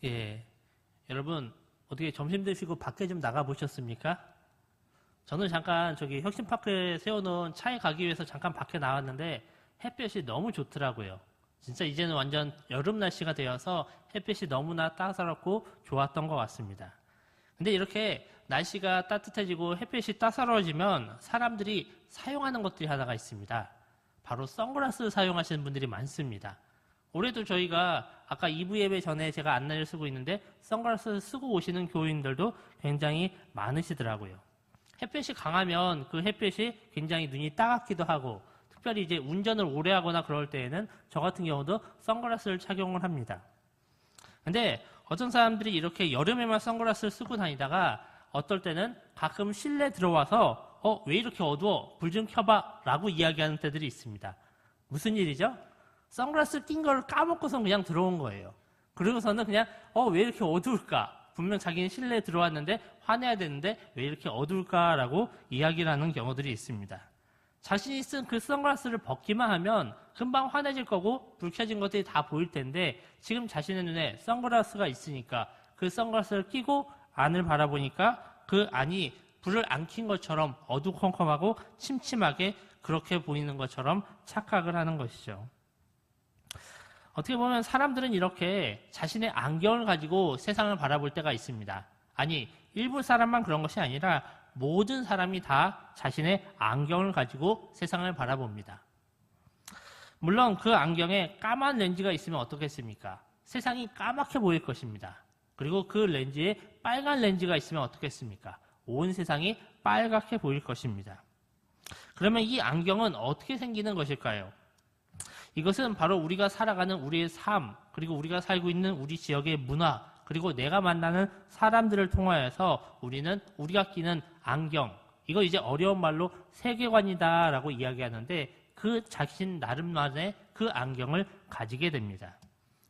예, 여러분 어떻게 점심 드시고 밖에 좀 나가 보셨습니까? 저는 잠깐 저기 혁신파크에 세워놓은 차에 가기 위해서 잠깐 밖에 나왔는데 햇볕이 너무 좋더라고요. 진짜 이제는 완전 여름 날씨가 되어서 햇빛이 너무나 따사롭고 좋았던 것 같습니다. 근데 이렇게 날씨가 따뜻해지고 햇빛이 따사로워지면 사람들이 사용하는 것들이 하나가 있습니다. 바로 선글라스 사용하시는 분들이 많습니다. 올해도 저희가 아까 2부 예배 전에 제가 안내를 쓰고 있는데 선글라스 쓰고 오시는 교인들도 굉장히 많으시더라고요. 햇볕이 강하면 그 햇빛이 굉장히 눈이 따갑기도 하고 특별히 이제 운전을 오래 하거나 그럴 때에는 저 같은 경우도 선글라스를 착용을 합니다. 근데 어떤 사람들이 이렇게 여름에만 선글라스를 쓰고 다니다가 어떨 때는 가끔 실내 들어와서 왜 이렇게 어두워? 불 좀 켜봐 라고 이야기하는 때들이 있습니다. 무슨 일이죠? 선글라스 낀 걸 까먹고서 그냥 들어온 거예요. 그러고서는 그냥 왜 이렇게 어두울까? 분명 자기는 실내에 들어왔는데 화내야 되는데 왜 이렇게 어두울까라고 이야기를 하는 경우들이 있습니다. 자신이 쓴 그 선글라스를 벗기만 하면 금방 환해질 거고 불 켜진 것들이 다 보일 텐데 지금 자신의 눈에 선글라스가 있으니까 그 선글라스를 끼고 안을 바라보니까 그 안이 불을 안 킨 것처럼 어두컴컴하고 침침하게 그렇게 보이는 것처럼 착각을 하는 것이죠. 어떻게 보면 사람들은 이렇게 자신의 안경을 가지고 세상을 바라볼 때가 있습니다. 아니, 일부 사람만 그런 것이 아니라 모든 사람이 다 자신의 안경을 가지고 세상을 바라봅니다. 물론 그 안경에 까만 렌즈가 있으면 어떻겠습니까? 세상이 까맣게 보일 것입니다. 그리고 그 렌즈에 빨간 렌즈가 있으면 어떻겠습니까? 온 세상이 빨갛게 보일 것입니다. 그러면 이 안경은 어떻게 생기는 것일까요? 이것은 바로 우리가 살아가는 우리의 삶, 그리고 우리가 살고 있는 우리 지역의 문화, 그리고 내가 만나는 사람들을 통하여서 우리가 끼는 안경, 이거 이제 어려운 말로 세계관이다라고 이야기하는데 그 자신 나름만의 그 안경을 가지게 됩니다.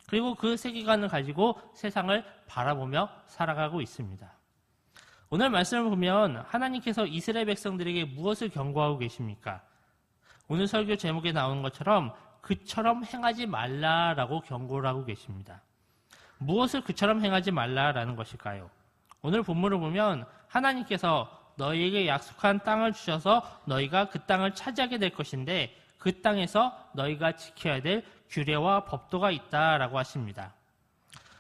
그리고 그 세계관을 가지고 세상을 바라보며 살아가고 있습니다. 오늘 말씀을 보면 하나님께서 이스라엘 백성들에게 무엇을 경고하고 계십니까? 오늘 설교 제목에 나오는 것처럼 그처럼 행하지 말라라고 경고를 하고 계십니다. 무엇을 그처럼 행하지 말라라는 것일까요? 오늘 본문을 보면 하나님께서 너희에게 약속한 땅을 주셔서 너희가 그 땅을 차지하게 될 것인데 그 땅에서 너희가 지켜야 될 규례와 법도가 있다라고 하십니다.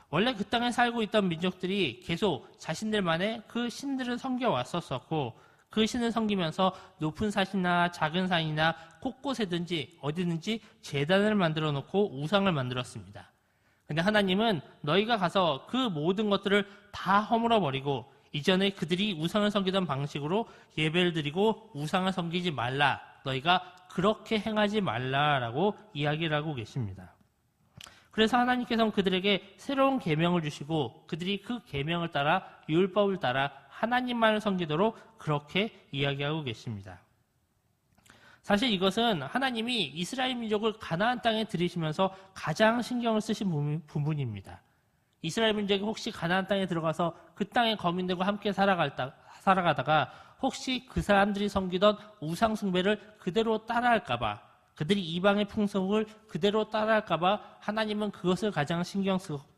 원래 그 땅에 살고 있던 민족들이 계속 자신들만의 그 신들을 섬겨왔었고 그 신을 섬기면서 높은 산이나 작은 산이나 곳곳에든지 어디든지 제단을 만들어 놓고 우상을 만들었습니다. 근데 하나님은 너희가 가서 그 모든 것들을 다 허물어 버리고 이전에 그들이 우상을 섬기던 방식으로 예배를 드리고 우상을 섬기지 말라. 너희가 그렇게 행하지 말라라고 이야기를 하고 계십니다. 그래서 하나님께서는 그들에게 새로운 계명을 주시고 그들이 그 계명을 따라 율법을 따라 하나님만을 섬기도록 그렇게 이야기하고 계십니다. 사실 이것은 하나님이 이스라엘 민족을 가나안 땅에 들이시면서 가장 신경을 쓰신 부분입니다. 이스라엘 민족이 혹시 가나안 땅에 들어가서 그 땅의 거민들과 함께 살아가다가 혹시 그 사람들이 섬기던 우상 숭배를 그대로 따라할까봐 그들이 이방의 풍속을 그대로 따라할까봐 하나님은 그것을 가장 신경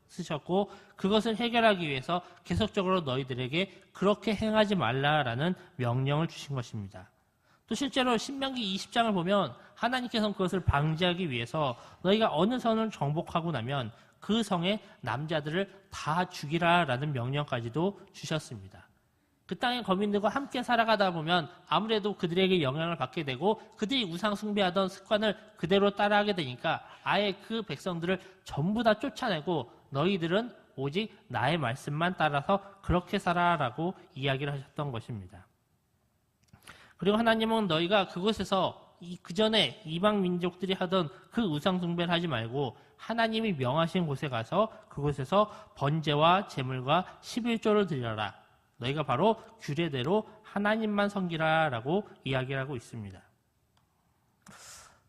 쓰셨고 그것을 해결하기 위해서 계속적으로 너희들에게 그렇게 행하지 말라라는 명령을 주신 것입니다. 또 실제로 신명기 20장을 보면 하나님께서는 그것을 방지하기 위해서 너희가 어느 성을 정복하고 나면 그 성의 남자들을 다 죽이라라는 명령까지도 주셨습니다. 그 땅의 거민들과 함께 살아가다 보면 아무래도 그들에게 영향을 받게 되고 그들이 우상 숭배하던 습관을 그대로 따라하게 되니까 아예 그 백성들을 전부 다 쫓아내고 너희들은 오직 나의 말씀만 따라서 그렇게 살아라고 이야기를 하셨던 것입니다. 그리고 하나님은 너희가 그곳에서 그전에 이방 민족들이 하던 그 우상 숭배를 하지 말고 하나님이 명하신 곳에 가서 그곳에서 번제와 제물과 11조를 드려라. 너희가 바로 규례대로 하나님만 섬기라라고 이야기를 하고 있습니다.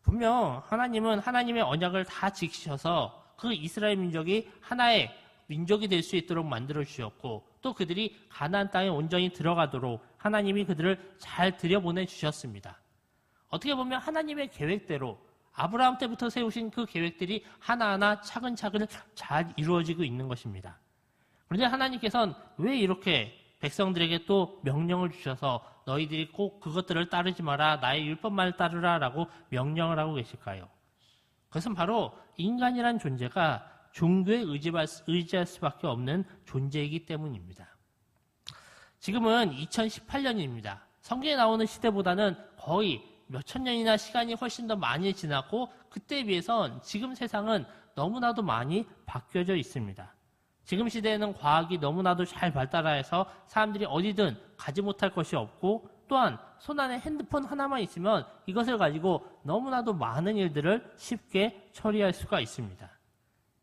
분명 하나님은 하나님의 언약을 다 지키셔서 그 이스라엘 민족이 하나의 민족이 될 수 있도록 만들어 주셨고 또 그들이 가나안 땅에 온전히 들어가도록 하나님이 그들을 잘 들여보내 주셨습니다. 어떻게 보면 하나님의 계획대로 아브라함 때부터 세우신 그 계획들이 하나하나 차근차근 잘 이루어지고 있는 것입니다. 그런데 하나님께서는 왜 이렇게 백성들에게 또 명령을 주셔서 너희들이 꼭 그것들을 따르지 마라, 나의 율법만을 따르라 라고 명령을 하고 계실까요? 그것은 바로 인간이란 존재가 종교에 의지할 수밖에 없는 존재이기 때문입니다. 지금은 2018년입니다. 성경에 나오는 시대보다는 거의 몇천 년이나 시간이 훨씬 더 많이 지났고 그때에 비해선 지금 세상은 너무나도 많이 바뀌어져 있습니다. 지금 시대에는 과학이 너무나도 잘 발달해서 사람들이 어디든 가지 못할 것이 없고 또한 손안에 핸드폰 하나만 있으면 이것을 가지고 너무나도 많은 일들을 쉽게 처리할 수가 있습니다.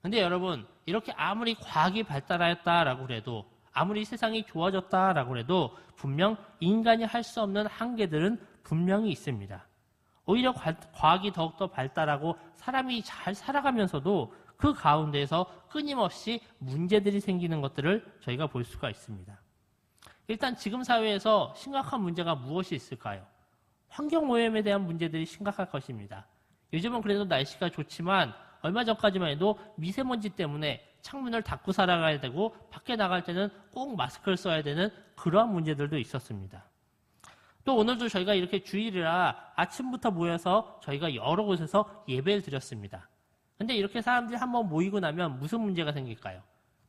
근데 여러분, 이렇게 아무리 과학이 발달하였다라고 해도 아무리 세상이 좋아졌다라고 해도 분명 인간이 할 수 없는 한계들은 분명히 있습니다. 오히려 과학이 더욱더 발달하고 사람이 잘 살아가면서도 그 가운데에서 끊임없이 문제들이 생기는 것들을 저희가 볼 수가 있습니다. 일단 지금 사회에서 심각한 문제가 무엇이 있을까요? 환경오염에 대한 문제들이 심각할 것입니다. 요즘은 그래도 날씨가 좋지만 얼마 전까지만 해도 미세먼지 때문에 창문을 닫고 살아가야 되고 밖에 나갈 때는 꼭 마스크를 써야 되는 그러한 문제들도 있었습니다. 또 오늘도 저희가 이렇게 주일이라 아침부터 모여서 저희가 여러 곳에서 예배를 드렸습니다. 근데 이렇게 사람들이 한번 모이고 나면 무슨 문제가 생길까요?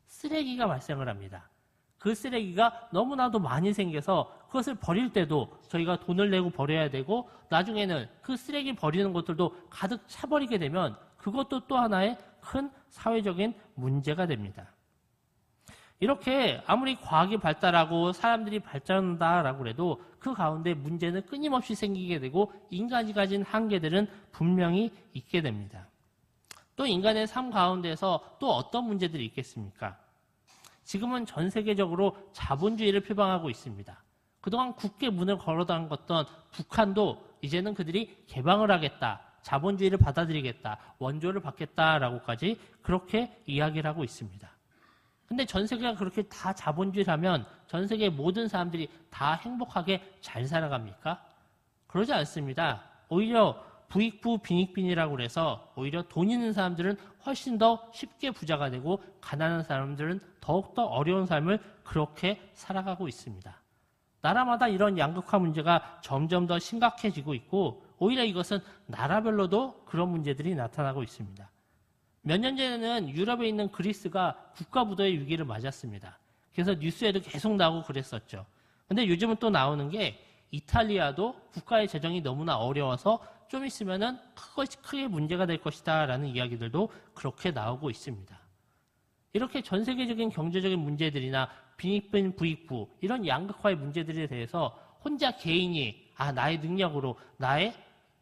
쓰레기가 발생을 합니다. 그 쓰레기가 너무나도 많이 생겨서 그것을 버릴 때도 저희가 돈을 내고 버려야 되고 나중에는 그 쓰레기 버리는 것들도 가득 차버리게 되면 그것도 또 하나의 큰 사회적인 문제가 됩니다. 이렇게 아무리 과학이 발달하고 사람들이 발전한다라고 해도 그 가운데 문제는 끊임없이 생기게 되고 인간이 가진 한계들은 분명히 있게 됩니다. 또 인간의 삶 가운데서 또 어떤 문제들이 있겠습니까? 지금은 전 세계적으로 자본주의를 표방하고 있습니다. 그동안 굳게 문을 걸어담갔던 북한도 이제는 그들이 개방을 하겠다, 자본주의를 받아들이겠다, 원조를 받겠다라고까지 그렇게 이야기를 하고 있습니다. 근데 전 세계가 그렇게 다 자본주의라면 전 세계 모든 사람들이 다 행복하게 잘 살아갑니까? 그러지 않습니다. 오히려 부익부 빈익빈이라고 해서 오히려 돈 있는 사람들은 훨씬 더 쉽게 부자가 되고 가난한 사람들은 더욱더 어려운 삶을 그렇게 살아가고 있습니다. 나라마다 이런 양극화 문제가 점점 더 심각해지고 있고 오히려 이것은 나라별로도 그런 문제들이 나타나고 있습니다. 몇 년 전에는 유럽에 있는 그리스가 국가부도의 위기를 맞았습니다. 그래서 뉴스에도 계속 나오고 그랬었죠. 근데 요즘은 또 나오는 게 이탈리아도 국가의 재정이 너무나 어려워서 좀 있으면은 크게 문제가 될 것이다 라는 이야기들도 그렇게 나오고 있습니다. 이렇게 전 세계적인 경제적인 문제들이나 빈익빈 부익부 이런 양극화의 문제들에 대해서 혼자 개인이 나의 능력으로 나의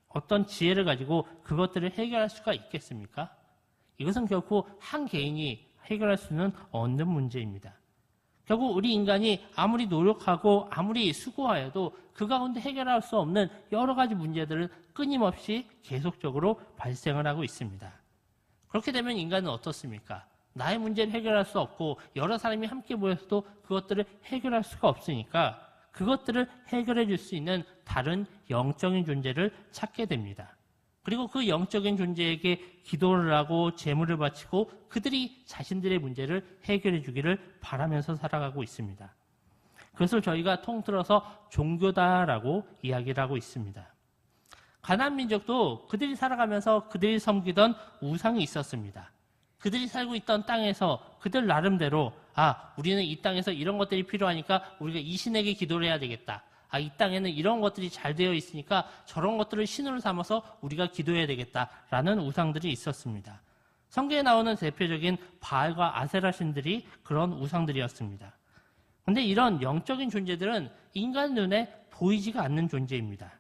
어떤 지혜를 가지고 그것들을 해결할 수가 있겠습니까? 이것은 결코 한 개인이 해결할 수는 없는 문제입니다. 결국 우리 인간이 아무리 노력하고 아무리 수고하여도 그 가운데 해결할 수 없는 여러 가지 문제들은 끊임없이 계속적으로 발생을 하고 있습니다. 그렇게 되면 인간은 어떻습니까? 나의 문제를 해결할 수 없고 여러 사람이 함께 모여서도 그것들을 해결할 수가 없으니까 그것들을 해결해 줄 수 있는 다른 영적인 존재를 찾게 됩니다. 그리고 그 영적인 존재에게 기도를 하고 제물을 바치고 그들이 자신들의 문제를 해결해 주기를 바라면서 살아가고 있습니다. 그것을 저희가 통틀어서 종교다라고 이야기를 하고 있습니다. 가나안 민족도 그들이 살아가면서 그들이 섬기던 우상이 있었습니다. 그들이 살고 있던 땅에서 그들 나름대로 우리는 이 땅에서 이런 것들이 필요하니까 우리가 이 신에게 기도를 해야 되겠다. 이 땅에는 이런 것들이 잘 되어 있으니까 저런 것들을 신으로 삼아서 우리가 기도해야 되겠다라는 우상들이 있었습니다. 성경에 나오는 대표적인 바알과 아세라 신들이 그런 우상들이었습니다. 그런데 이런 영적인 존재들은 인간 눈에 보이지가 않는 존재입니다.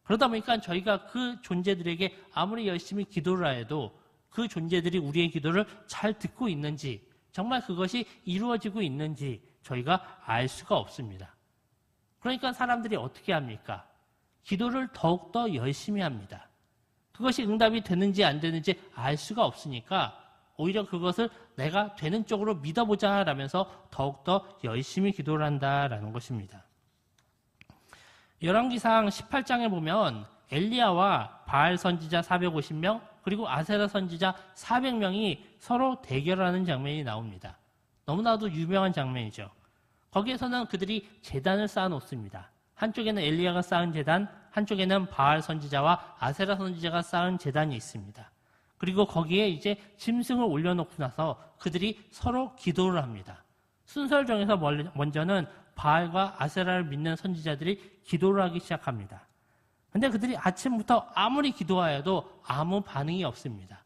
그러다 보니까 저희가 그 존재들에게 아무리 열심히 기도를 해도 그 존재들이 우리의 기도를 잘 듣고 있는지 정말 그것이 이루어지고 있는지 저희가 알 수가 없습니다. 그러니까 사람들이 어떻게 합니까? 기도를 더욱더 열심히 합니다. 그것이 응답이 되는지 안 되는지 알 수가 없으니까 오히려 그것을 내가 되는 쪽으로 믿어보자 라면서 더욱더 열심히 기도를 한다라는 것입니다. 열왕기상 18장에 보면 엘리야와 바알 선지자 450명 그리고 아세라 선지자 400명이 서로 대결하는 장면이 나옵니다. 너무나도 유명한 장면이죠. 거기에서는 그들이 제단을 쌓아놓습니다. 한쪽에는 엘리야가 쌓은 제단, 한쪽에는 바알 선지자와 아세라 선지자가 쌓은 제단이 있습니다. 그리고 거기에 이제 짐승을 올려놓고 나서 그들이 서로 기도를 합니다. 순서를 정해서 먼저는 바알과 아세라를 믿는 선지자들이 기도를 하기 시작합니다. 근데 그들이 아침부터 아무리 기도하여도 아무 반응이 없습니다.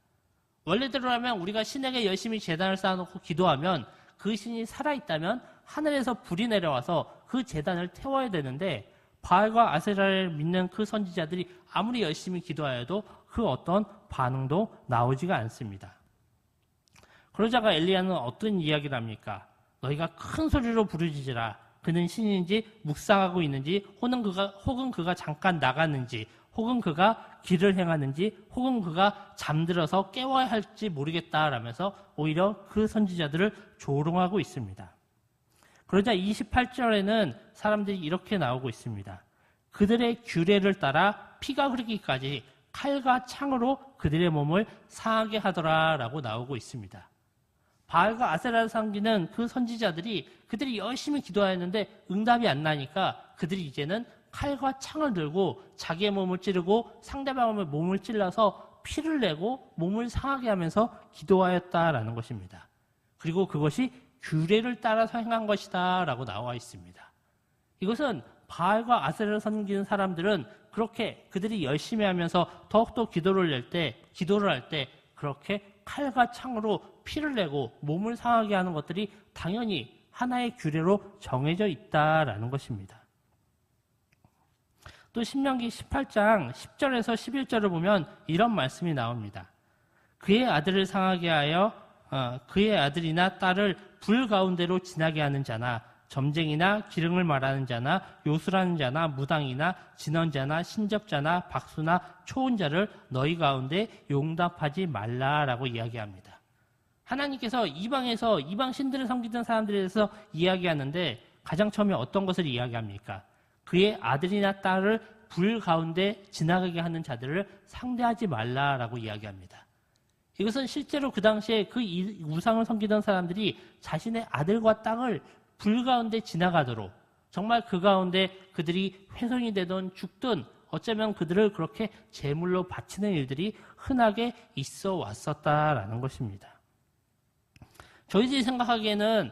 원래대로라면 우리가 신에게 열심히 제단을 쌓아놓고 기도하면 그 신이 살아있다면 하늘에서 불이 내려와서 그 제단을 태워야 되는데 바알과 아세라를 믿는 그 선지자들이 아무리 열심히 기도하여도 그 어떤 반응도 나오지가 않습니다. 그러자가 엘리야는 어떤 이야기를 합니까? 너희가 큰 소리로 부르짖으라. 그는 신인지 묵상하고 있는지 혹은 그가 잠깐 나갔는지 혹은 그가 길을 행하는지 혹은 그가 잠들어서 깨워야 할지 모르겠다라면서 오히려 그 선지자들을 조롱하고 있습니다. 그러자 28절에는 사람들이 이렇게 나오고 있습니다. 그들의 규례를 따라 피가 흐르기까지 칼과 창으로 그들의 몸을 상하게 하더라라고 나오고 있습니다. 바알과 아세라를 섬기는 그 선지자들이 그들이 열심히 기도하였는데 응답이 안 나니까 그들이 이제는 칼과 창을 들고 자기의 몸을 찌르고 상대방의 몸을 찔러서 피를 내고 몸을 상하게 하면서 기도하였다라는 것입니다. 그리고 그것이 규례를 따라서 행한 것이다 라고 나와 있습니다. 이것은 바알과 아세라를 섬기는 사람들은 그렇게 그들이 열심히 하면서 더욱더 기도를 할 때 그렇게 칼과 창으로 피를 내고 몸을 상하게 하는 것들이 당연히 하나의 규례로 정해져 있다라는 것입니다. 또 신명기 18장 10절에서 11절을 보면 이런 말씀이 나옵니다. 그의 아들을 상하게 하여 그의 아들이나 딸을 불 가운데로 지나게 하는 자나 점쟁이나 기름을 말하는 자나 요술하는 자나 무당이나 진언자나 신접자나 박수나 초혼자를 너희 가운데 용납하지 말라라고 이야기합니다. 하나님께서 이방에서 이방 신들을 섬기던 사람들에 대해서 이야기하는데 가장 처음에 어떤 것을 이야기합니까? 그의 아들이나 딸을 불 가운데 지나가게 하는 자들을 상대하지 말라라고 이야기합니다. 이것은 실제로 그 당시에 그 우상을 섬기던 사람들이 자신의 아들과 딸을 불 가운데 지나가도록 정말 그 가운데 그들이 훼손이 되던 죽든 어쩌면 그들을 그렇게 제물로 바치는 일들이 흔하게 있어 왔었다라는 것입니다. 저희들이 생각하기에는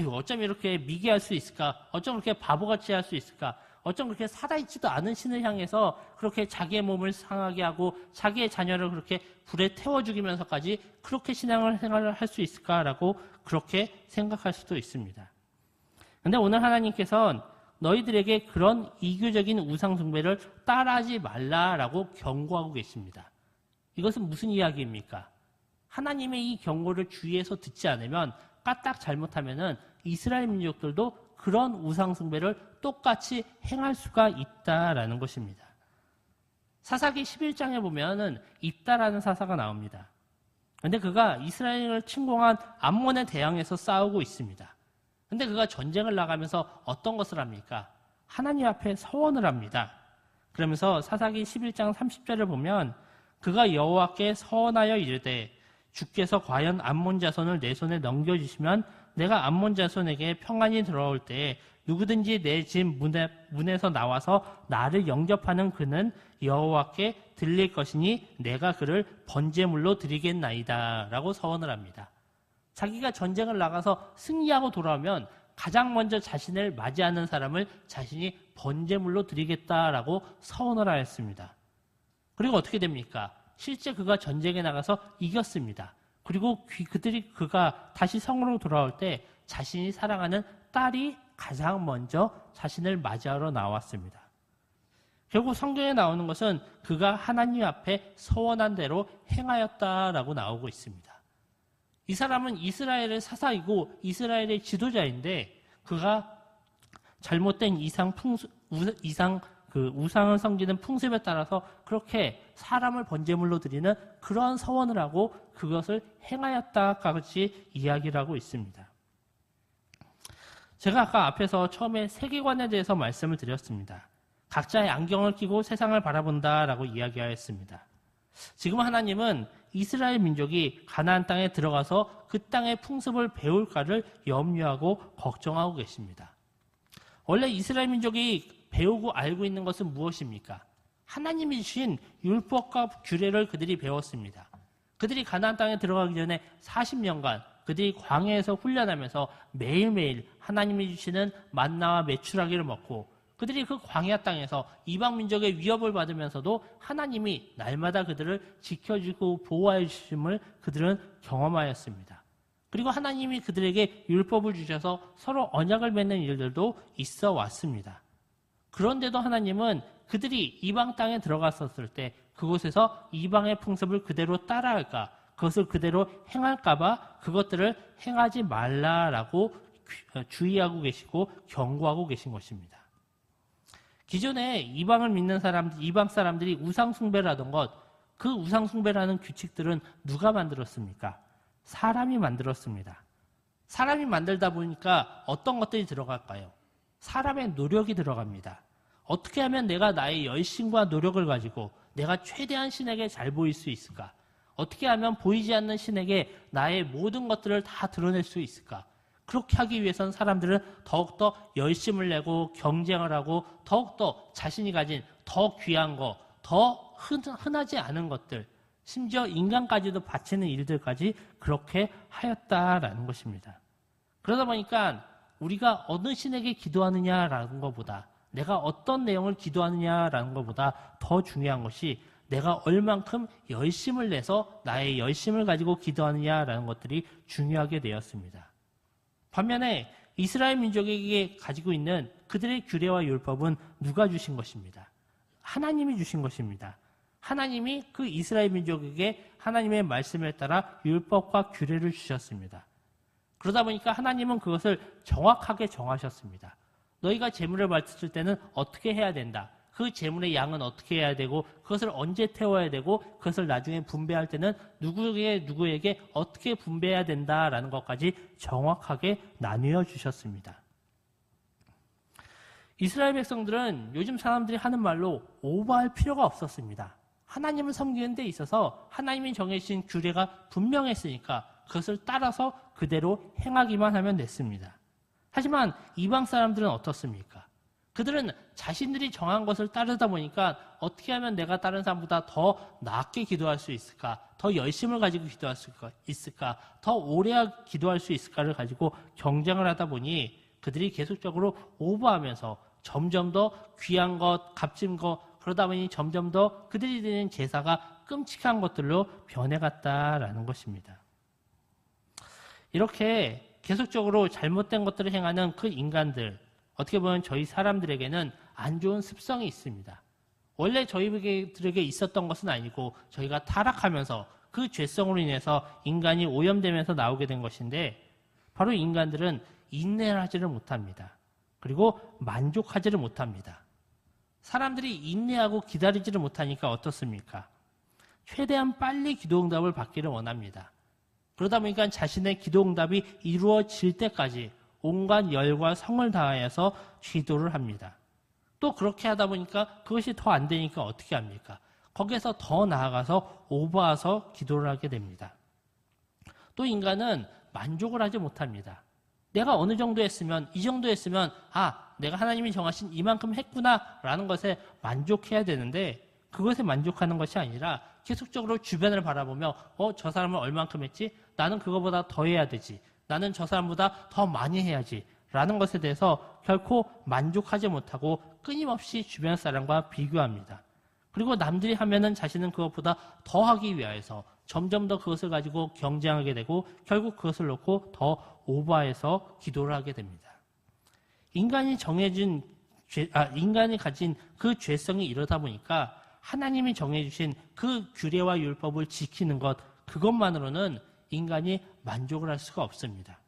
어쩜 이렇게 미개할 수 있을까? 어쩜 그렇게 바보같이 할 수 있을까? 어쩜 그렇게 살아있지도 않은 신을 향해서 그렇게 자기의 몸을 상하게 하고 자기의 자녀를 그렇게 불에 태워 죽이면서까지 그렇게 생활을 할 수 있을까라고 그렇게 생각할 수도 있습니다. 그런데 오늘 하나님께서는 너희들에게 그런 이교적인 우상 숭배를 따라하지 말라라고 경고하고 계십니다. 이것은 무슨 이야기입니까? 하나님의 이 경고를 주위에서 듣지 않으면 까딱 잘못하면은 이스라엘 민족들도 그런 우상 숭배를 똑같이 행할 수가 있다라는 것입니다. 사사기 11장에 보면은 입다라는 사사가 나옵니다. 그런데 그가 이스라엘을 침공한 암몬에 대항해서 싸우고 있습니다. 근데 그가 전쟁을 나가면서 어떤 것을 합니까? 하나님 앞에 서원을 합니다. 그러면서 사사기 11장 30절을 보면 그가 여호와께 서원하여 이르되 주께서 과연 암몬 자손을 내 손에 넘겨주시면 내가 암몬 자손에게 평안이 들어올 때에 누구든지 내 집 문에서 나와서 나를 영접하는 그는 여호와께 들릴 것이니 내가 그를 번제물로 드리겠나이다 라고 서원을 합니다. 자기가 전쟁을 나가서 승리하고 돌아오면 가장 먼저 자신을 맞이하는 사람을 자신이 번제물로 드리겠다라고 서원을 하였습니다. 그리고 어떻게 됩니까? 실제 그가 전쟁에 나가서 이겼습니다. 그리고 그가 다시 성으로 돌아올 때 자신이 사랑하는 딸이 가장 먼저 자신을 맞이하러 나왔습니다. 결국 성경에 나오는 것은 그가 하나님 앞에 서원한 대로 행하였다라고 나오고 있습니다. 이 사람은 이스라엘의 사사이고 이스라엘의 지도자인데 그가 잘못된 우상을 섬기는 풍습에 따라서 그렇게 사람을 번제물로 드리는 그런 서원을 하고 그것을 행하였다까지 이야기를 하고 있습니다. 제가 아까 앞에서 처음에 세계관에 대해서 말씀을 드렸습니다. 각자의 안경을 끼고 세상을 바라본다라고 이야기하였습니다. 지금 하나님은 이스라엘 민족이 가나안 땅에 들어가서 그 땅의 풍습을 배울까를 염려하고 걱정하고 계십니다. 원래 이스라엘 민족이 배우고 알고 있는 것은 무엇입니까? 하나님이 주신 율법과 규례를 그들이 배웠습니다. 그들이 가나안 땅에 들어가기 전에 40년간 그들이 광야에서 훈련하면서 매일매일 하나님이 주시는 만나와 메추라기를 먹고 그들이 그 광야 땅에서 이방 민족의 위협을 받으면서도 하나님이 날마다 그들을 지켜주고 보호해 주심을 그들은 경험하였습니다. 그리고 하나님이 그들에게 율법을 주셔서 서로 언약을 맺는 일들도 있어 왔습니다. 그런데도 하나님은 그들이 이방 땅에 들어갔었을 때 그곳에서 이방의 풍습을 그대로 따라할까, 그것을 그대로 행할까봐 그것들을 행하지 말라라고 주의하고 계시고 경고하고 계신 것입니다. 기존에 이방을 믿는 사람들, 이방 사람들이 우상숭배를 하던 것, 그 우상숭배라는 규칙들은 누가 만들었습니까? 사람이 만들었습니다. 사람이 만들다 보니까 어떤 것들이 들어갈까요? 사람의 노력이 들어갑니다. 어떻게 하면 내가 나의 열심과 노력을 가지고 내가 최대한 신에게 잘 보일 수 있을까? 어떻게 하면 보이지 않는 신에게 나의 모든 것들을 다 드러낼 수 있을까? 그렇게 하기 위해서는 사람들은 더욱더 열심을 내고 경쟁을 하고 더욱더 자신이 가진 더 귀한 거, 더 흔하지 않은 것들, 심지어 인간까지도 바치는 일들까지 그렇게 하였다라는 것입니다. 그러다 보니까 우리가 어느 신에게 기도하느냐라는 것보다 내가 어떤 내용을 기도하느냐라는 것보다 더 중요한 것이 내가 얼만큼 열심을 내서 나의 열심을 가지고 기도하느냐라는 것들이 중요하게 되었습니다. 반면에 이스라엘 민족에게 가지고 있는 그들의 규례와 율법은 누가 주신 것입니다? 하나님이 주신 것입니다. 하나님이 그 이스라엘 민족에게 하나님의 말씀에 따라 율법과 규례를 주셨습니다. 그러다 보니까 하나님은 그것을 정확하게 정하셨습니다. 너희가 제물을 바칠 때는 어떻게 해야 된다. 그 제물의 양은 어떻게 해야 되고 그것을 언제 태워야 되고 그것을 나중에 분배할 때는 누구에게 어떻게 분배해야 된다라는 것까지 정확하게 나누어 주셨습니다. 이스라엘 백성들은 요즘 사람들이 하는 말로 오버할 필요가 없었습니다. 하나님을 섬기는 데 있어서 하나님이 정해주신 규례가 분명했으니까 그것을 따라서 그대로 행하기만 하면 됐습니다. 하지만 이방 사람들은 어떻습니까? 그들은 자신들이 정한 것을 따르다 보니까 어떻게 하면 내가 다른 사람보다 더 낫게 기도할 수 있을까? 더 열심을 가지고 기도할 수 있을까? 더 오래 기도할 수 있을까를 가지고 경쟁을 하다 보니 그들이 계속적으로 오버하면서 점점 더 귀한 것, 값진 것, 그러다 보니 점점 더 그들이 드리는 제사가 끔찍한 것들로 변해갔다라는 것입니다. 이렇게 계속적으로 잘못된 것들을 행하는 그 인간들, 어떻게 보면 저희 사람들에게는 안 좋은 습성이 있습니다. 원래 저희들에게 있었던 것은 아니고 저희가 타락하면서 그 죄성으로 인해서 인간이 오염되면서 나오게 된 것인데 바로 인간들은 인내를 하지를 못합니다. 그리고 만족하지를 못합니다. 사람들이 인내하고 기다리지를 못하니까 어떻습니까? 최대한 빨리 기도응답을 받기를 원합니다. 그러다 보니까 자신의 기도응답이 이루어질 때까지 온갖 열과 성을 다하여서 기도를 합니다. 또 그렇게 하다 보니까 그것이 더 안 되니까 어떻게 합니까? 거기에서 더 나아가서 오버해서 기도를 하게 됩니다. 또 인간은 만족을 하지 못합니다. 내가 어느 정도 했으면, 이 정도 했으면 내가 하나님이 정하신 이만큼 했구나 라는 것에 만족해야 되는데 그것에 만족하는 것이 아니라 계속적으로 주변을 바라보며 저 사람은 얼만큼 했지? 나는 그거보다 더 해야 되지. 나는 저 사람보다 더 많이 해야지 라는 것에 대해서 결코 만족하지 못하고 끊임없이 주변 사람과 비교합니다. 그리고 남들이 하면은 자신은 그것보다 더 하기 위하여서 점점 더 그것을 가지고 경쟁하게 되고 결국 그것을 놓고 더 오버해서 기도를 하게 됩니다. 인간이 가진 그 죄성이 이러다 보니까 하나님이 정해주신 그 규례와 율법을 지키는 것, 그것만으로는 인간이 만족을 할 수가 없습니다.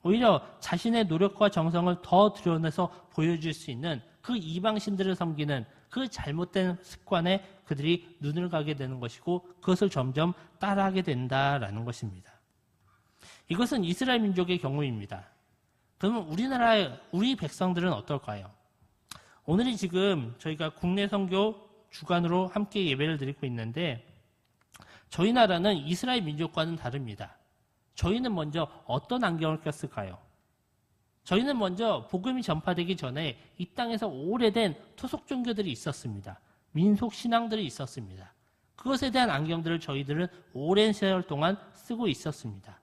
오히려 자신의 노력과 정성을 더 드러내서 보여줄 수 있는 그 이방신들을 섬기는 그 잘못된 습관에 그들이 눈을 가게 되는 것이고 그것을 점점 따라하게 된다라는 것입니다. 이것은 이스라엘 민족의 경우입니다. 그러면 우리 백성들은 어떨까요? 오늘이 지금 저희가 국내 선교 주간으로 함께 예배를 드리고 있는데 저희 나라는 이스라엘 민족과는 다릅니다. 저희는 먼저 어떤 안경을 꼈을까요? 저희는 먼저 복음이 전파되기 전에 이 땅에서 오래된 토속 종교들이 있었습니다. 민속 신앙들이 있었습니다. 그것에 대한 안경들을 저희들은 오랜 세월 동안 쓰고 있었습니다.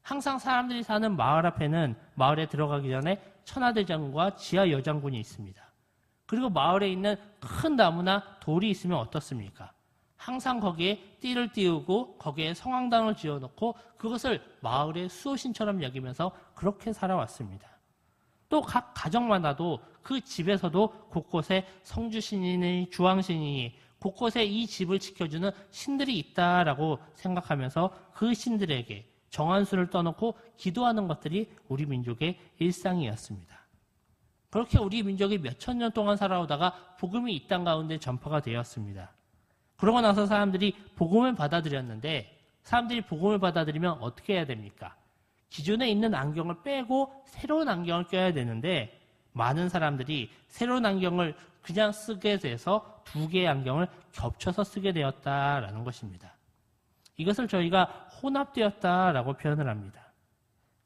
항상 사람들이 사는 마을 앞에는 마을에 들어가기 전에 천하대장군과 지하 여장군이 있습니다. 그리고 마을에 있는 큰 나무나 돌이 있으면 어떻습니까? 항상 거기에 띠를 띄우고 거기에 성황당을 지어놓고 그것을 마을의 수호신처럼 여기면서 그렇게 살아왔습니다. 또 각 가정마다도 그 집에서도 곳곳에 성주신이니 주황신이니 곳곳에 이 집을 지켜주는 신들이 있다라고 생각하면서 그 신들에게 정한수를 떠놓고 기도하는 것들이 우리 민족의 일상이었습니다. 그렇게 우리 민족이 몇천 년 동안 살아오다가 복음이 이 땅 가운데 전파가 되었습니다. 그러고 나서 사람들이 복음을 받아들였는데 사람들이 복음을 받아들이면 어떻게 해야 됩니까? 기존에 있는 안경을 빼고 새로운 안경을 껴야 되는데 많은 사람들이 새로운 안경을 그냥 쓰게 돼서 두 개의 안경을 겹쳐서 쓰게 되었다라는 것입니다. 이것을 저희가 혼합되었다라고 표현을 합니다.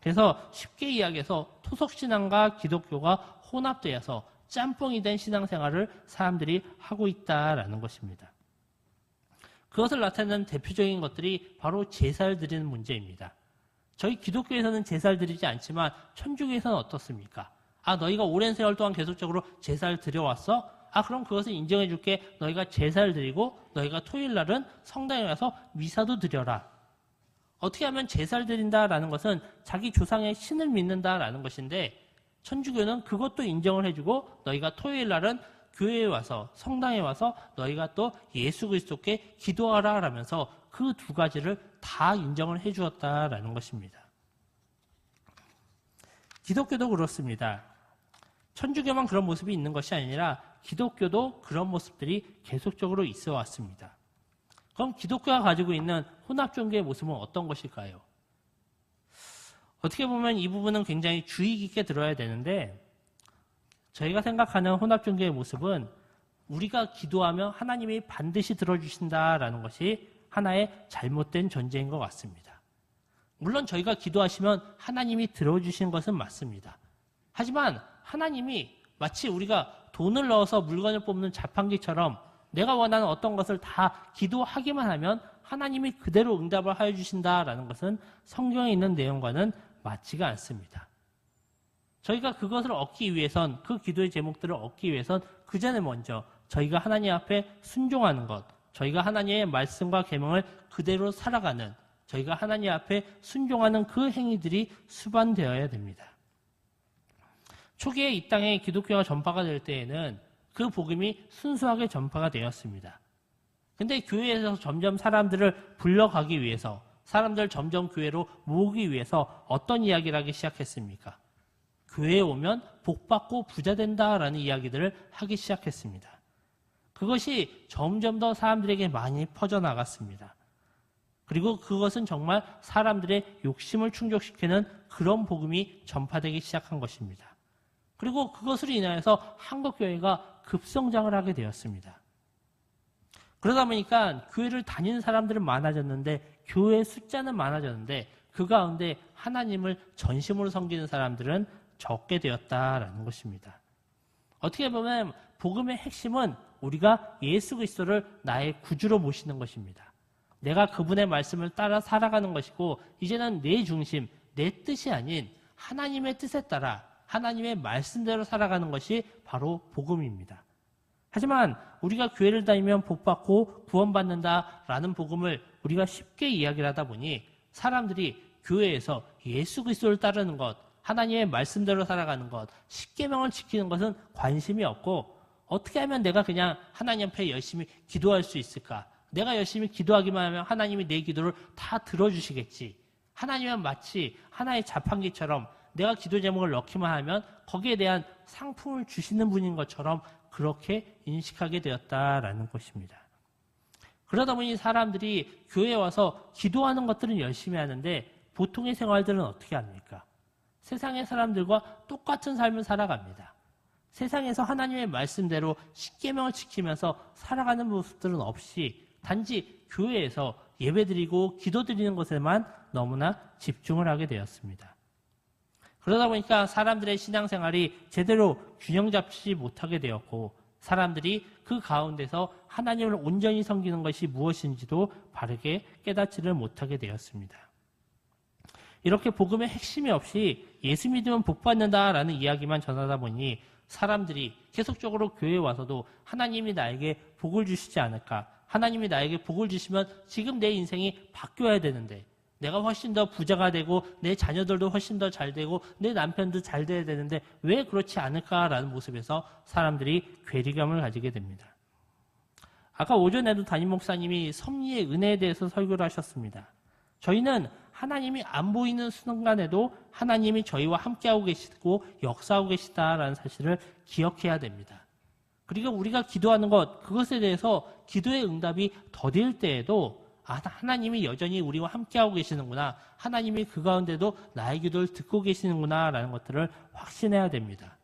그래서 쉽게 이야기해서 토속신앙과 기독교가 혼합되어서 짬뽕이 된 신앙생활을 사람들이 하고 있다라는 것입니다. 그것을 나타내는 대표적인 것들이 바로 제사를 드리는 문제입니다. 저희 기독교에서는 제사를 드리지 않지만 천주교에서는 어떻습니까? 너희가 오랜 세월 동안 계속적으로 제사를 드려왔어? 그럼 그것을 인정해 줄게. 너희가 제사를 드리고 너희가 토요일 날은 성당에 가서 미사도 드려라. 어떻게 하면 제사를 드린다라는 것은 자기 조상의 신을 믿는다라는 것인데 천주교는 그것도 인정을 해주고 너희가 토요일 날은 교회에 와서 성당에 와서 너희가 또 예수 그리스도께 기도하라 라면서 그 두 가지를 다 인정을 해주었다라는 것입니다. 기독교도 그렇습니다. 천주교만 그런 모습이 있는 것이 아니라 기독교도 그런 모습들이 계속적으로 있어 왔습니다. 그럼 기독교가 가지고 있는 혼합종교의 모습은 어떤 것일까요? 어떻게 보면 이 부분은 굉장히 주의 깊게 들어야 되는데 저희가 생각하는 혼합종교의 모습은 우리가 기도하면 하나님이 반드시 들어주신다라는 것이 하나의 잘못된 전제인 것 같습니다. 물론 저희가 기도하시면 하나님이 들어주신 것은 맞습니다. 하지만 하나님이 마치 우리가 돈을 넣어서 물건을 뽑는 자판기처럼 내가 원하는 어떤 것을 다 기도하기만 하면 하나님이 그대로 응답을 하여 주신다라는 것은 성경에 있는 내용과는 맞지가 않습니다. 저희가 그것을 얻기 위해선 그 기도의 제목들을 얻기 위해선 그 전에 먼저 저희가 하나님 앞에 순종하는 것, 저희가 하나님의 말씀과 계명을 그대로 살아가는 저희가 하나님 앞에 순종하는 그 행위들이 수반되어야 됩니다. 초기에 이 땅에 기독교가 전파가 될 때에는 그 복음이 순수하게 전파가 되었습니다. 근데 교회에서 점점 사람들을 불러가기 위해서 사람들을 점점 교회로 모으기 위해서 어떤 이야기를 하기 시작했습니까? 교회에 오면 복받고 부자 된다라는 이야기들을 하기 시작했습니다. 그것이 점점 더 사람들에게 많이 퍼져나갔습니다. 그리고 그것은 정말 사람들의 욕심을 충족시키는 그런 복음이 전파되기 시작한 것입니다. 그리고 그것으로 인하여서 한국교회가 급성장을 하게 되었습니다. 그러다 보니까 교회를 다니는 사람들은 많아졌는데 교회의 숫자는 많아졌는데 그 가운데 하나님을 전심으로 섬기는 사람들은 적게 되었다라는 것입니다. 어떻게 보면 복음의 핵심은 우리가 예수 그리스도를 나의 구주로 모시는 것입니다. 내가 그분의 말씀을 따라 살아가는 것이고 이제는 내 중심, 내 뜻이 아닌 하나님의 뜻에 따라 하나님의 말씀대로 살아가는 것이 바로 복음입니다. 하지만 우리가 교회를 다니면 복받고 구원받는다라는 복음을 우리가 쉽게 이야기를 하다 보니 사람들이 교회에서 예수 그리스도를 따르는 것, 하나님의 말씀대로 살아가는 것, 십계명을 지키는 것은 관심이 없고 어떻게 하면 내가 그냥 하나님 앞에 열심히 기도할 수 있을까? 내가 열심히 기도하기만 하면 하나님이 내 기도를 다 들어주시겠지. 하나님은 마치 하나의 자판기처럼 내가 기도 제목을 넣기만 하면 거기에 대한 상품을 주시는 분인 것처럼 그렇게 인식하게 되었다라는 것입니다. 그러다 보니 사람들이 교회에 와서 기도하는 것들은 열심히 하는데 보통의 생활들은 어떻게 합니까? 세상의 사람들과 똑같은 삶을 살아갑니다. 세상에서 하나님의 말씀대로 십계명을 지키면서 살아가는 모습들은 없이 단지 교회에서 예배드리고 기도드리는 것에만 너무나 집중을 하게 되었습니다. 그러다 보니까 사람들의 신앙생활이 제대로 균형 잡지 못하게 되었고 사람들이 그 가운데서 하나님을 온전히 섬기는 것이 무엇인지도 바르게 깨닫지를 못하게 되었습니다. 이렇게 복음의 핵심이 없이 예수 믿으면 복 받는다라는 이야기만 전하다 보니 사람들이 계속적으로 교회에 와서도 하나님이 나에게 복을 주시지 않을까, 하나님이 나에게 복을 주시면 지금 내 인생이 바뀌어야 되는데 내가 훨씬 더 부자가 되고 내 자녀들도 훨씬 더 잘 되고 내 남편도 잘 돼야 되는데 왜 그렇지 않을까라는 모습에서 사람들이 괴리감을 가지게 됩니다. 아까 오전에도 담임 목사님이 섭리의 은혜에 대해서 설교를 하셨습니다. 저희는 하나님이 안 보이는 순간에도 하나님이 저희와 함께하고 계시고 역사하고 계시다라는 사실을 기억해야 됩니다. 그리고 우리가 기도하는 것, 그것에 대해서 기도의 응답이 더딜 때에도 하나님이 여전히 우리와 함께하고 계시는구나, 하나님이 그 가운데도 나의 기도를 듣고 계시는구나 라는 것들을 확신해야 됩니다.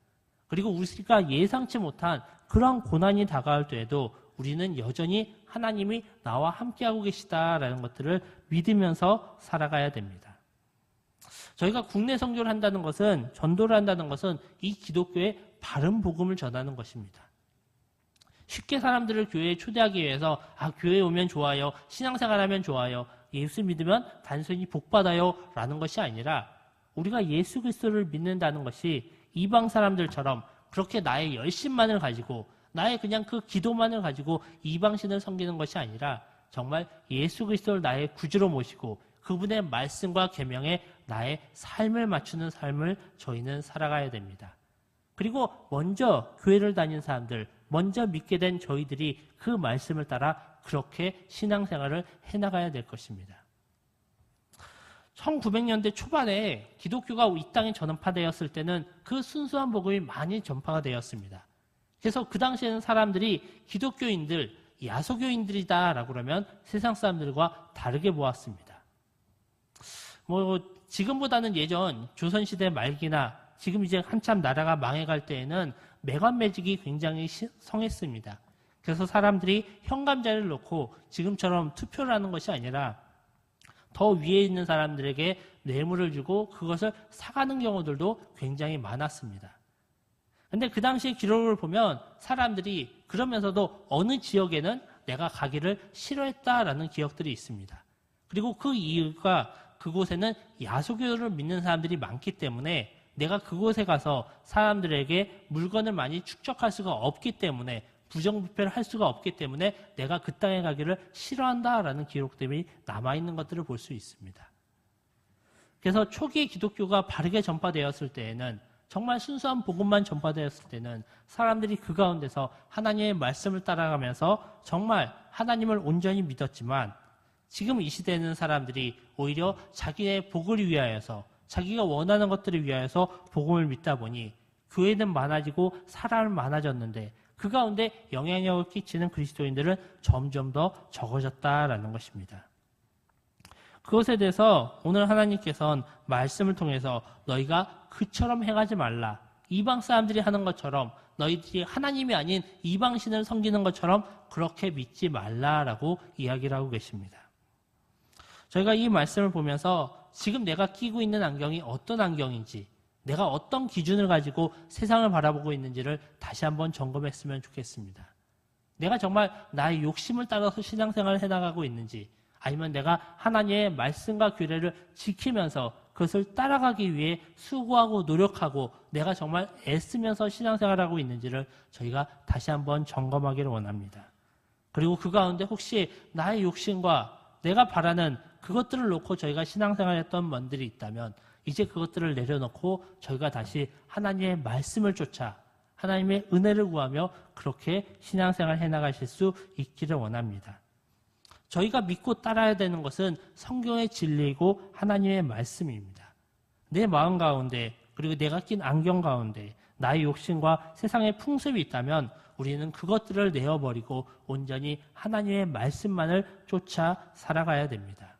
그리고 우리가 예상치 못한 그런 고난이 다가올 때에도 우리는 여전히 하나님이 나와 함께하고 계시다라는 것들을 믿으면서 살아가야 됩니다. 저희가 국내 선교를 한다는 것은, 전도를 한다는 것은 이 기독교의 바른 복음을 전하는 것입니다. 쉽게 사람들을 교회에 초대하기 위해서 교회에 오면 좋아요, 신앙생활하면 좋아요, 예수 믿으면 단순히 복받아요 라는 것이 아니라 우리가 예수 그리스도를 믿는다는 것이 이방 사람들처럼 그렇게 나의 열심만을 가지고 나의 그냥 그 기도만을 가지고 이방신을 섬기는 것이 아니라 정말 예수 그리스도를 나의 구주로 모시고 그분의 말씀과 계명에 나의 삶을 맞추는 삶을 저희는 살아가야 됩니다. 그리고 먼저 교회를 다닌 사람들, 먼저 믿게 된 저희들이 그 말씀을 따라 그렇게 신앙생활을 해나가야 될 것입니다. 1900년대 초반에 기독교가 이 땅에 전파되었을 때는 그 순수한 복음이 많이 전파가 되었습니다. 그래서 그 당시에는 사람들이 기독교인들, 야소교인들이다라고 그러면 세상 사람들과 다르게 보았습니다. 지금보다는 예전 조선시대 말기나 지금 이제 한참 나라가 망해갈 때에는 매관매직이 굉장히 성했습니다. 그래서 사람들이 현감자를 놓고 지금처럼 투표를 하는 것이 아니라 더 위에 있는 사람들에게 뇌물을 주고 그것을 사가는 경우들도 굉장히 많았습니다. 근데 그 당시의 기록을 보면 사람들이 그러면서도 어느 지역에는 내가 가기를 싫어했다라는 기억들이 있습니다. 그리고 그 이유가 그곳에는 야소교를 믿는 사람들이 많기 때문에 내가 그곳에 가서 사람들에게 물건을 많이 축적할 수가 없기 때문에 부정부패를 할 수가 없기 때문에 내가 그 땅에 가기를 싫어한다라는 기록들이 남아있는 것들을 볼 수 있습니다. 그래서 초기 기독교가 바르게 전파되었을 때에는 정말 순수한 복음만 전파되었을 때는 사람들이 그 가운데서 하나님의 말씀을 따라가면서 정말 하나님을 온전히 믿었지만 지금 이 시대에는 사람들이 오히려 자기의 복을 위하여서 자기가 원하는 것들을 위하여서 복음을 믿다 보니 교회는 많아지고 사람은 많아졌는데 그 가운데 영향력을 끼치는 그리스도인들은 점점 더 적어졌다라는 것입니다. 그것에 대해서 오늘 하나님께서는 말씀을 통해서 너희가 그처럼 행하지 말라. 이방 사람들이 하는 것처럼 너희들이 하나님이 아닌 이방신을 섬기는 것처럼 그렇게 믿지 말라라고 이야기를 하고 계십니다. 저희가 이 말씀을 보면서 지금 내가 끼고 있는 안경이 어떤 안경인지, 내가 어떤 기준을 가지고 세상을 바라보고 있는지를 다시 한번 점검했으면 좋겠습니다. 내가 정말 나의 욕심을 따라서 신앙생활을 해나가고 있는지, 아니면 내가 하나님의 말씀과 규례를 지키면서 그것을 따라가기 위해 수고하고 노력하고 내가 정말 애쓰면서 신앙생활을 하고 있는지를 저희가 다시 한번 점검하기를 원합니다. 그리고 그 가운데 혹시 나의 욕심과 내가 바라는 그것들을 놓고 저희가 신앙생활했던 분들이 있다면 이제 그것들을 내려놓고 저희가 다시 하나님의 말씀을 쫓아 하나님의 은혜를 구하며 그렇게 신앙생활 해나가실 수 있기를 원합니다. 저희가 믿고 따라야 되는 것은 성경의 진리이고 하나님의 말씀입니다. 내 마음 가운데 그리고 내가 낀 안경 가운데 나의 욕심과 세상의 풍습이 있다면 우리는 그것들을 내어버리고 온전히 하나님의 말씀만을 쫓아 살아가야 됩니다.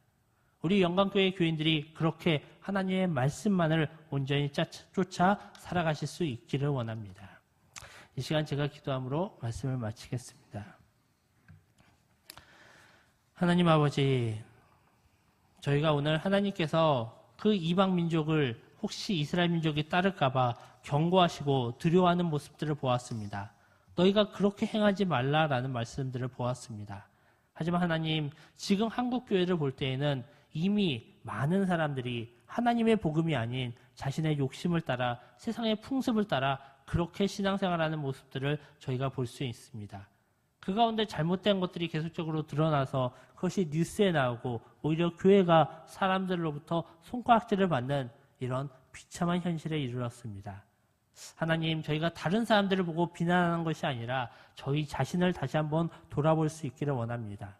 우리 영광교회 교인들이 그렇게 하나님의 말씀만을 온전히 쫓아 살아가실 수 있기를 원합니다. 이 시간 제가 기도함으로 말씀을 마치겠습니다. 하나님 아버지, 저희가 오늘 하나님께서 그 이방 민족을 혹시 이스라엘 민족이 따를까봐 경고하시고 두려워하는 모습들을 보았습니다. 너희가 그렇게 행하지 말라라는 말씀들을 보았습니다. 하지만 하나님, 지금 한국 교회를 볼 때에는 이미 많은 사람들이 하나님의 복음이 아닌 자신의 욕심을 따라 세상의 풍습을 따라 그렇게 신앙생활하는 모습들을 저희가 볼 수 있습니다. 그 가운데 잘못된 것들이 계속적으로 드러나서 그것이 뉴스에 나오고 오히려 교회가 사람들로부터 손가락질을 받는 이런 비참한 현실에 이르렀습니다. 하나님, 저희가 다른 사람들을 보고 비난하는 것이 아니라 저희 자신을 다시 한번 돌아볼 수 있기를 원합니다.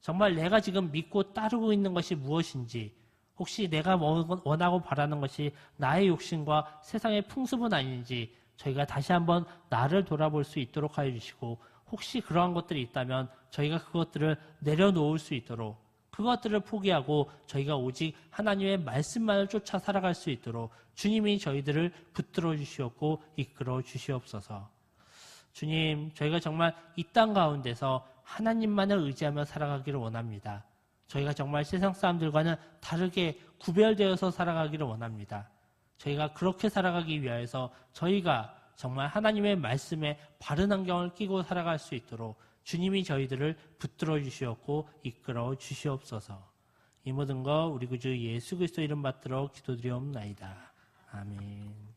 정말 내가 지금 믿고 따르고 있는 것이 무엇인지, 혹시 내가 원하고 바라는 것이 나의 욕심과 세상의 풍습은 아닌지 저희가 다시 한번 나를 돌아볼 수 있도록 하여 주시고, 혹시 그러한 것들이 있다면 저희가 그것들을 내려놓을 수 있도록, 그것들을 포기하고 저희가 오직 하나님의 말씀만을 쫓아 살아갈 수 있도록 주님이 저희들을 붙들어 주시옵고 이끌어 주시옵소서. 주님, 저희가 정말 이 땅 가운데서 하나님만을 의지하며 살아가기를 원합니다. 저희가 정말 세상 사람들과는 다르게 구별되어서 살아가기를 원합니다. 저희가 그렇게 살아가기 위하여서 저희가 정말 하나님의 말씀에 바른 안경을 끼고 살아갈 수 있도록 주님이 저희들을 붙들어 주시옵고 이끌어 주시옵소서. 이 모든 거 우리 구주 예수 그리스도 이름 받들어 기도드리옵나이다. 아멘.